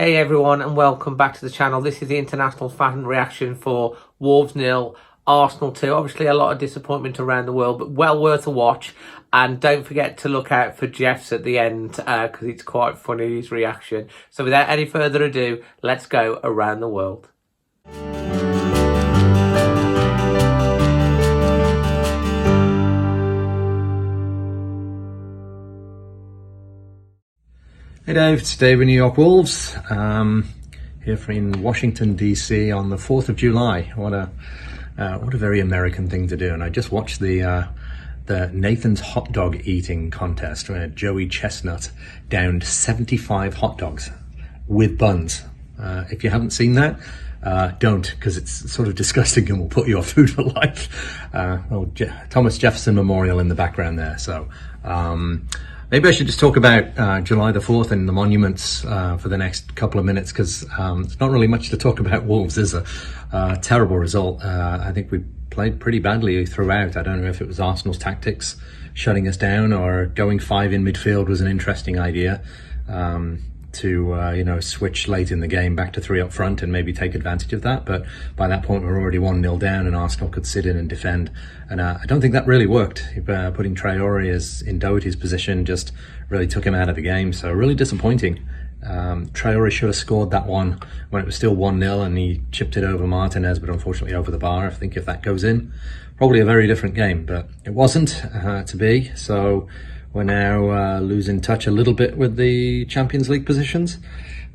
Hey everyone, and welcome back to the channel. This is the international fan reaction for Wolves 0, Arsenal 2. Obviously a lot of disappointment around the world, but well worth a watch. And don't forget to look out for Jeff's at the end because it's quite funny, his reaction. So without any further ado, let's go around the world. Hey Dave, it's Dave in New York Wolves, here in Washington DC on the 4th of July. What a very American thing to do. And I just watched the Nathan's hot dog eating contest where Joey Chestnut downed 75 hot dogs with buns. If you haven't seen that, don't, because it's sort of disgusting and will put you off food for life. Thomas Jefferson Memorial in the background there. So maybe I should just talk about July the 4th and the monuments for the next couple of minutes, because there's not really much to talk about. Wolves is a terrible result. I think we played pretty badly throughout. I don't know if it was Arsenal's tactics shutting us down or going 5 in midfield was an interesting idea to switch late in the game back to 3 up front and maybe take advantage of that. But by that point, we were already 1-0 down and Arsenal could sit in and defend. And I don't think that really worked. Putting Traore in Doherty's position just really took him out of the game. So really disappointing. Traore should have scored that one when it was still 1-0 and he chipped it over Martinez, but unfortunately over the bar. I think if that goes in, probably a very different game, but it wasn't to be. So we're now losing touch a little bit with the Champions League positions,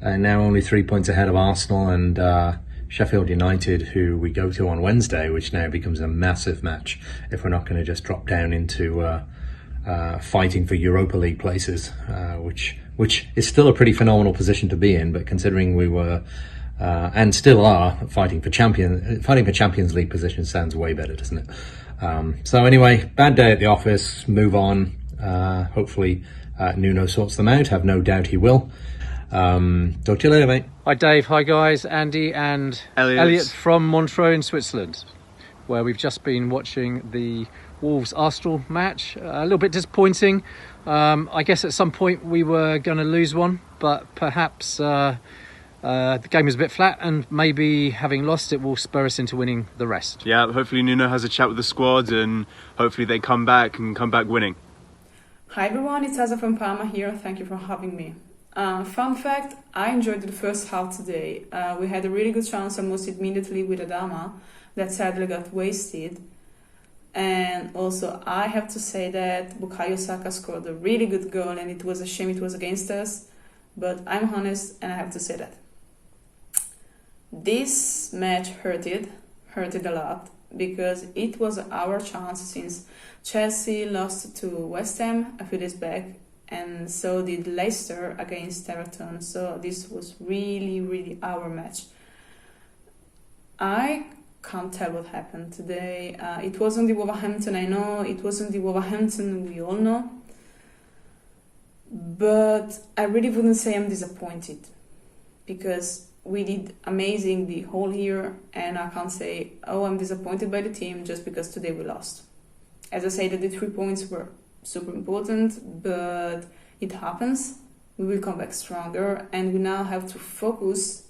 and now only 3 points ahead of Arsenal and Sheffield United, who we go to on Wednesday, which now becomes a massive match if we're not going to just drop down into fighting for Europa League places, which is still a pretty phenomenal position to be in. But considering we were and still are fighting for Champions League positions, sounds way better, doesn't it? So anyway, bad day at the office. Move on. Hopefully Nuno sorts them out. Have no doubt he will. Talk to you later, mate. Hi Dave, hi guys, Andy and Elliot from Montreux in Switzerland, where we've just been watching the Wolves Arsenal match. A little bit disappointing. I guess at some point we were going to lose one, but perhaps the game was a bit flat, and maybe having lost it will spur us into winning the rest. Yeah, hopefully Nuno has a chat with the squad and hopefully they come back winning. Hi everyone, it's Asa from Parma here. Thank you for having me. Fun fact, I enjoyed the first half today. We had a really good chance almost immediately with Adama that sadly got wasted. And also I have to say that Bukayo Saka scored a really good goal, and it was a shame it was against us. But I'm honest and I have to say that this match hurted a lot, because it was our chance since Chelsea lost to West Ham a few days back, and so did Leicester against Everton. So this was really our match. I can't tell what happened today. It wasn't the Wolverhampton, I know. It wasn't the Wolverhampton we all know. But I really wouldn't say I'm disappointed, because we did amazing the whole year, and I can't say, oh, I'm disappointed by the team just because today we lost. As I say, that the 3 points were super important, but it happens. We will come back stronger, and we now have to focus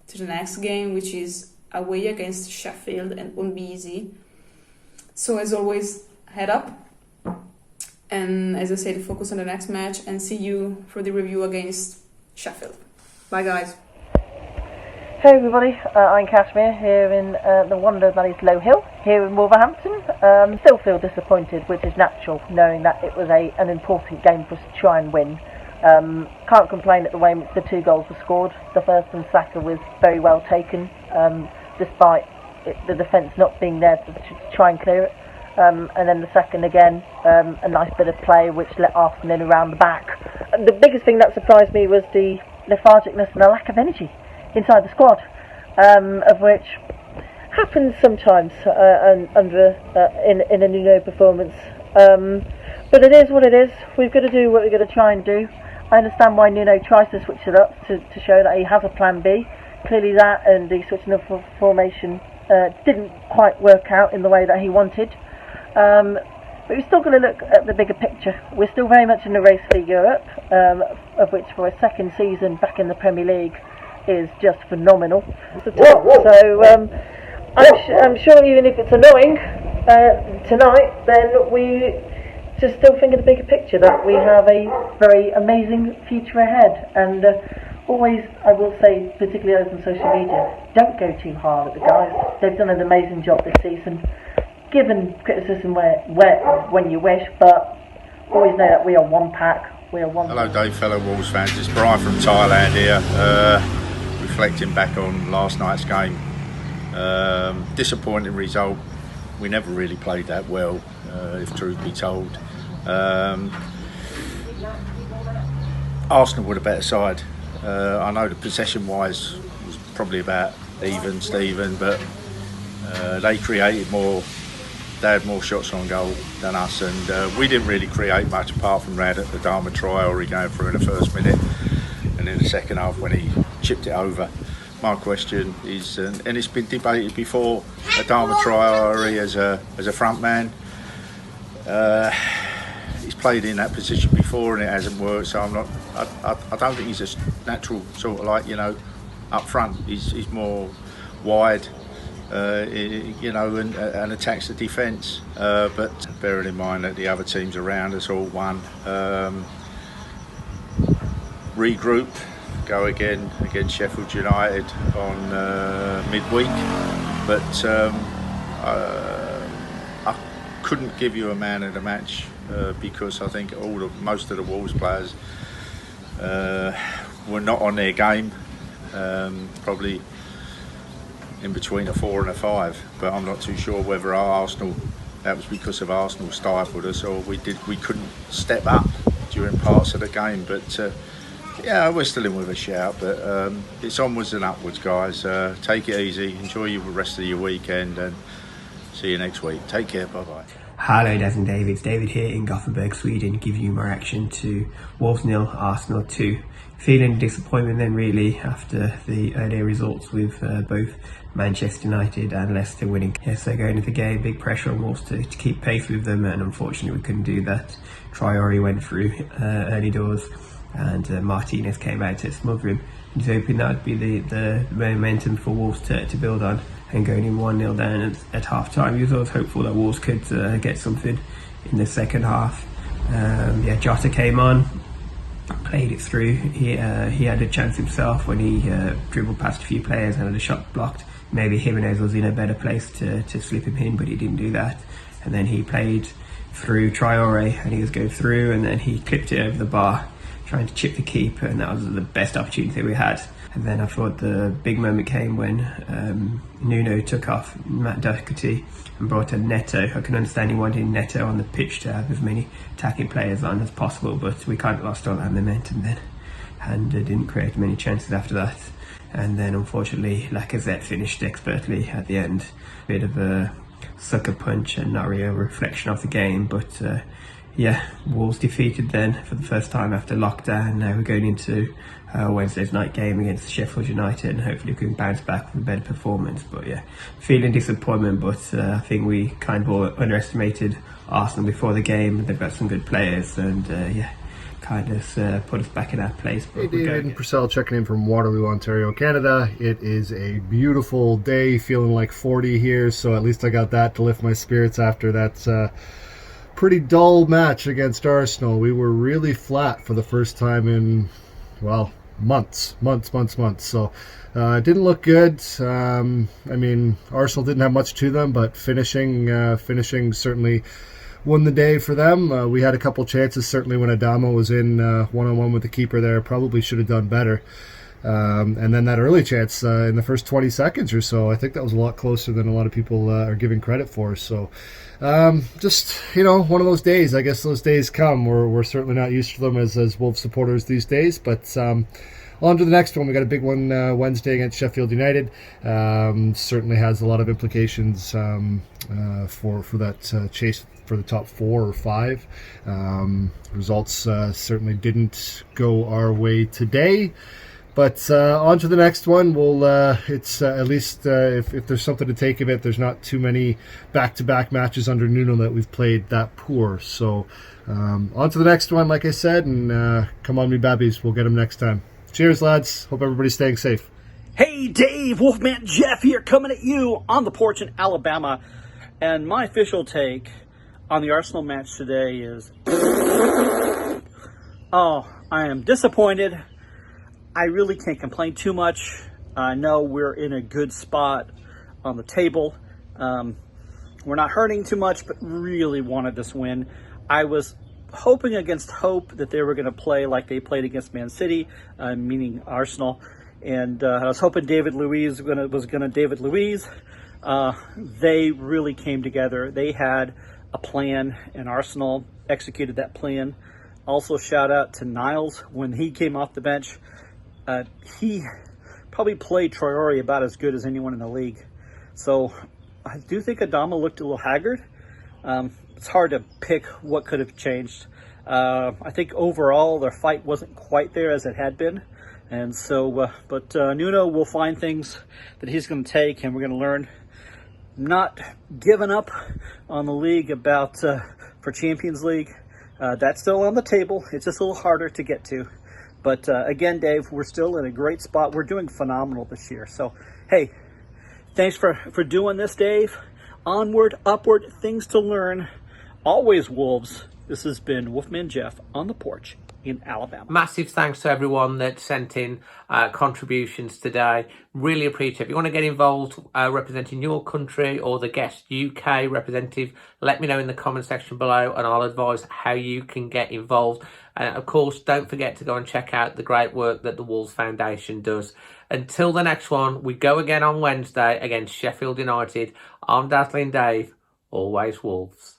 to the next game, which is away against Sheffield, and won't be easy. So as always, head up. And as I said, focus on the next match, and see you for the review against Sheffield. Bye guys. Hey everybody, I'm Kashmir here in the wonder that is Low Hill, here in Wolverhampton. Still feel disappointed, which is natural, knowing that it was an important game for us to try and win. Can't complain at the way in which the 2 goals were scored. The first from Saka was very well taken, despite the defence not being there to try and clear it. And then the second again, a nice bit of play which let Arsenal in around the back. And the biggest thing that surprised me was the lethargicness and the lack of energy inside the squad, of which happens sometimes in a Nuno performance. But it is what it is. We've got to do what we've got to try and do. I understand why Nuno tries to switch it up to show that he has a plan B. Clearly that and the switching of formation didn't quite work out in the way that he wanted. But we've still got to look at the bigger picture. We're still very much in the race for Europe, of which for a second season back in the Premier League, is just phenomenal. So I'm sure even if it's annoying tonight, then we just still think of the bigger picture, that we have a very amazing future ahead. And always, I will say, particularly over on social media, don't go too hard at the guys. They've done an amazing job this season. Given criticism when you wish, but always know that we are one pack. We are one. Hello, Dave, fellow Wolves fans. It's Brian from Thailand here. Reflecting back on last night's game, disappointing result. We never really played that well, if truth be told. Arsenal were the better side. I know the possession-wise was probably about even, Stephen, but they created more. They had more shots on goal than us, and we didn't really create much apart from that at the Dharma try or going through in the first minute, and in the second half when he chipped it over. My question is, and it's been debated before, a Dharma Traore as a front man. He's played in that position before and it hasn't worked, so I don't think he's a natural sort of like, up front. He's more wide, and attacks the defence. But bearing in mind that the other teams around us all won, regroup, go again against Sheffield United on midweek. But I couldn't give you a man of the match because I think most of the Wolves players were not on their game. Probably in between a 4 and a 5, but I'm not too sure whether that was because of Arsenal stifled us or we couldn't step up during parts of the game. But yeah, we're still in with a shout, but it's onwards and upwards, guys. Take it easy, enjoy the rest of your weekend, and see you next week. Take care, bye-bye. Hello, Dazzling David. It's David here in Gothenburg, Sweden, giving you my reaction to Wolves 0, Arsenal 2. Feeling disappointment then really after the earlier results with both Manchester United and Leicester winning. Yes, so going into the game, big pressure on Wolves to keep pace with them, and unfortunately we couldn't do that. Traore went through early doors, and Martinez came out to smother him. I was hoping that would be the momentum for Wolves to build on, and going in 1-0 down at half time. I was hopeful that Wolves could get something in the second half. Jota came on, played it through. He had a chance himself when he dribbled past a few players and had a shot blocked. Maybe Jimenez was in a better place to slip him in, but he didn't do that. And then he played through Traore, and he was going through, and then he clipped it over the bar, trying to chip the keeper, and that was the best opportunity we had. And then I thought the big moment came when Nuno took off Matt Doherty and brought in Neto. I can understand he wanted Neto on the pitch to have as many attacking players on as possible, but we kind of lost all that momentum then, and didn't create many chances after that. And then unfortunately Lacazette finished expertly at the end. Bit of a sucker punch and not really a reflection of the game, but Wolves defeated then for the first time after lockdown. Now we're going into Wednesday's night game against Sheffield United, and hopefully we can bounce back with a better performance. But feeling disappointment, but I think we kind of all underestimated Arsenal before the game. They've got some good players, and kind of put us back in our place. But hey, David Purcell checking in from Waterloo, Ontario, Canada. It is a beautiful day, feeling like 40 here, so at least I got that to lift my spirits after that pretty dull match against Arsenal. We were really flat for the first time in, months. So it didn't look good. Arsenal didn't have much to them, but finishing certainly won the day for them. We had a couple chances, certainly when Adama was in one-on-one with the keeper there. Probably should have done better. And then that early chance in the first 20 seconds or so, I think that was a lot closer than a lot of people are giving credit for. So just, one of those days. I guess those days come. We're certainly not used to them as Wolves supporters these days, but on to the next one. We got a big one Wednesday against Sheffield United. Certainly has a lot of implications for that chase for the top 4 or 5. Results certainly didn't go our way today. But on to the next one. It's at least if there's something to take of it, there's not too many back-to-back matches under Nuno that we've played that poor. So on to the next one, like I said, and come on me babbies, we'll get them next time. Cheers, lads. Hope everybody's staying safe. Hey Dave, Wolfman Jeff here, coming at you on the porch in Alabama. And my official take on the Arsenal match today is, oh, I am disappointed. I really can't complain too much. I know we're in a good spot on the table. We're not hurting too much, but really wanted this win. I was hoping against hope that they were going to play like they played against Man City, meaning Arsenal. And I was hoping David Luiz was gonna David Luiz. They really came together. They had a plan, and Arsenal executed that plan. Also, shout out to Niles when he came off the bench. He probably played Traore about as good as anyone in the league. So I do think Adama looked a little haggard. It's hard to pick what could have changed. I think overall their fight wasn't quite there as it had been. And so, but Nuno will find things that he's going to take, and we're going to learn not giving up on the league for Champions League. That's still on the table. It's just a little harder to get to. But again, Dave, we're still in a great spot. We're doing phenomenal this year. So, hey, thanks for doing this, Dave. Onward, upward, things to learn. Always Wolves. This has been Wolfman Jeff on the porch in Alabama. Massive thanks to everyone that sent in contributions today. Really appreciate it. If you want to get involved representing your country or the guest UK representative, let me know in the comment section below and I'll advise how you can get involved. And of course, don't forget to go and check out the great work that the Wolves Foundation does. Until the next one, we go again on Wednesday against Sheffield United. I'm Dazzling Dave, always Wolves.